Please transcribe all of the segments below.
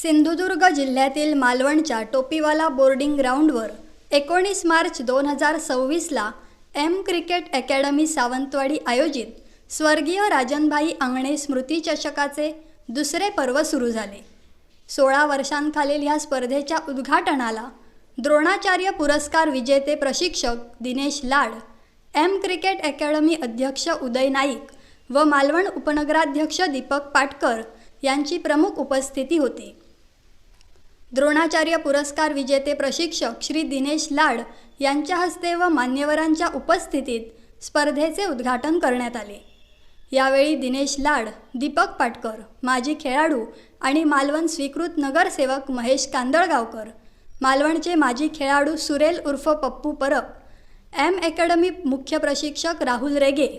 सिंधुदुर्ग जिल्ह्यातील मालवणच्या टोपीवाला बोर्डिंग ग्राउंडवर 19 मार्च 2026ला एम क्रिकेट अकॅडमी सावंतवाडी आयोजित स्वर्गीय राजनभाई आंगणे स्मृती चषकाचे दुसरे पर्व सुरू झाले। 16 वर्षांखालील ह्या स्पर्धेच्या उद्घाटनाला द्रोणाचार्य पुरस्कार विजेते प्रशिक्षक दिनेश लाड, एम क्रिकेट अकॅडमी अध्यक्ष उदय नाईक व मालवण उपनगराध्यक्ष दीपक पाटकर यांची प्रमुख उपस्थिती होती। द्रोणाचार्य पुरस्कार विजेते प्रशिक्षक श्री दिनेश लाड यांच्या हस्ते व मान्यवरांच्या उपस्थितीत स्पर्धेचे उद्घाटन करण्यात आले। यावेळी दिनेश लाड, दीपक पाटकर, माजी खेळाडू आणि मालवण स्वीकृत नगरसेवक महेश कांदळगावकर, मालवणचे माजी खेळाडू सुरेल उर्फ पप्पू परब, एम अकॅडमी मुख्य प्रशिक्षक राहुल रेगे,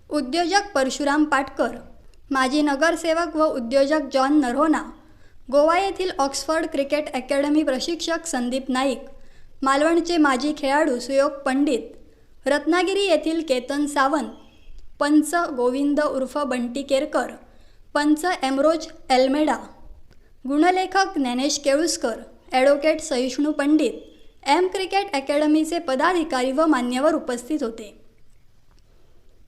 उद्योजक परशुराम पाटकर, माजी नगरसेवक व उद्योजक जॉन नरोना, गोवा येथील ऑक्सफर्ड क्रिकेट अकॅडमी प्रशिक्षक संदीप नाईक, मालवणचे माजी खेळाडू सुयोग पंडित, रत्नागिरी येथील केतन सावंत, पंच गोविंद उर्फ बंटी केरकर, पंच एमरोज एल्मेडा, गुणलेखक Dnyanesh Keluskar, advocate Sahishnu Pandit, M cricket अकॅडमीचे पदाधिकारी व मान्यवर उपस्थित होते।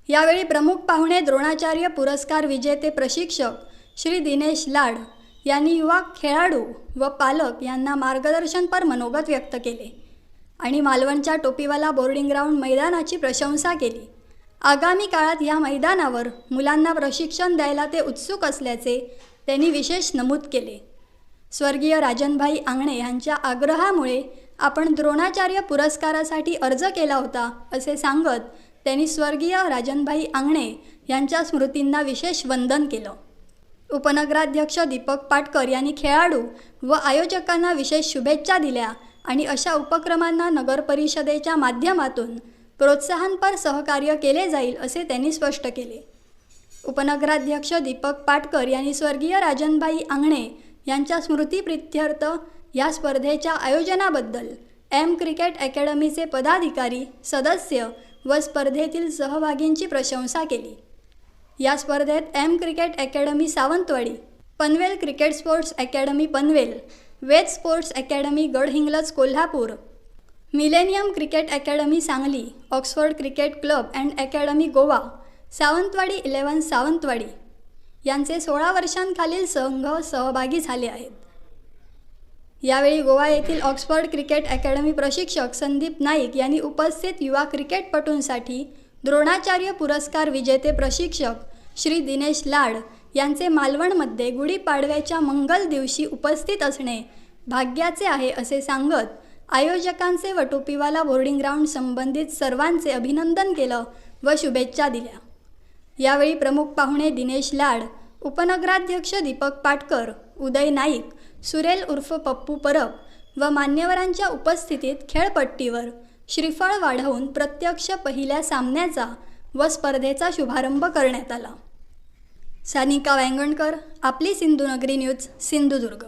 यावेळी प्रमुख पाहुणे द्रोणाचार्य पुरस्कार विजेते प्रशिक्षक श्री दिनेश लाड यांनी युवा खेळाडू व पालक यांना मार्गदर्शनपर मनोगत व्यक्त केले आणि मालवणच्या टोपीवाला बोर्डिंग ग्राउंड मैदानाची प्रशंसा केली। आगामी काळात या मैदानावर मुलांना प्रशिक्षण द्यायला ते उत्सुक असल्याचे त्यांनी विशेष नमूद केले। स्वर्गीय राजनभाई आंगणे यांच्या आग्रहामुळे आपण द्रोणाचार्य पुरस्कारासाठी अर्ज केला होता असे सांगत त्यांनी स्वर्गीय राजनभाई आंगणे यांच्या स्मृतींना विशेष वंदन केलं। उपनगराध्यक्ष दीपक पाटकर यांनी खेळाडू व आयोजकांना विशेष शुभेच्छा दिल्या आणि अशा उपक्रमांना नगर परिषदेच्या माध्यमातून प्रोत्साहनपर सहकार्य केले जाईल असे त्यांनी स्पष्ट केले। उपनगराध्यक्ष दीपक पाटकर यांनी स्वर्गीय राजनभाई आंगणे यांच्या स्मृतिप्रित्यर्थ या स्पर्धेच्या आयोजनाबद्दल एम क्रिकेट अकॅडमीचे पदाधिकारी, सदस्य व स्पर्धेतील सहभागींची प्रशंसा केली। या स्पर्धेत M cricket academy Sawantwadi, Panvel cricket sports academy Panvel, Ved sports academy Gadhinglaj Kolhapur, millennium cricket academy Sangli, Oxford cricket club and academy Goa, Sawantwadi 11 Sawantwadi यांचे 16 वर्षांखालील संघ सहभागी झाले आहेत। यावेळी गोवा येथील ऑक्सफर्ड क्रिकेट अकॅडमी प्रशिक्षक संदीप नाईक यांनी उपस्थित युवा क्रिकेटपटूंसाठी द्रोणाचार्य पुरस्कार विजेते प्रशिक्षक श्री दिनेश लाड यांचे मालवणमध्ये गुढीपाडव्याच्या मंगल दिवशी उपस्थित असणे भाग्याचे आहे असे सांगत आयोजकांचे व टोपीवाला बोर्डिंग ग्राउंड संबंधित सर्वांचे अभिनंदन केलं व शुभेच्छा दिल्या। यावेळी प्रमुख पाहुणे दिनेश लाड, उपनगराध्यक्ष दीपक पाटकर, उदय नाईक, सुरेल उर्फ पप्पू परब व मान्यवरांच्या उपस्थितीत खेळपट्टीवर श्रीफळ वाढवून प्रत्यक्ष पहिल्या सामन्याचा व स्पर्धेचा शुभारंभ करण्यात आला। सानिका वेंगणकर, आपली सिंधुनगरी न्यूज, सिंधुदुर्ग।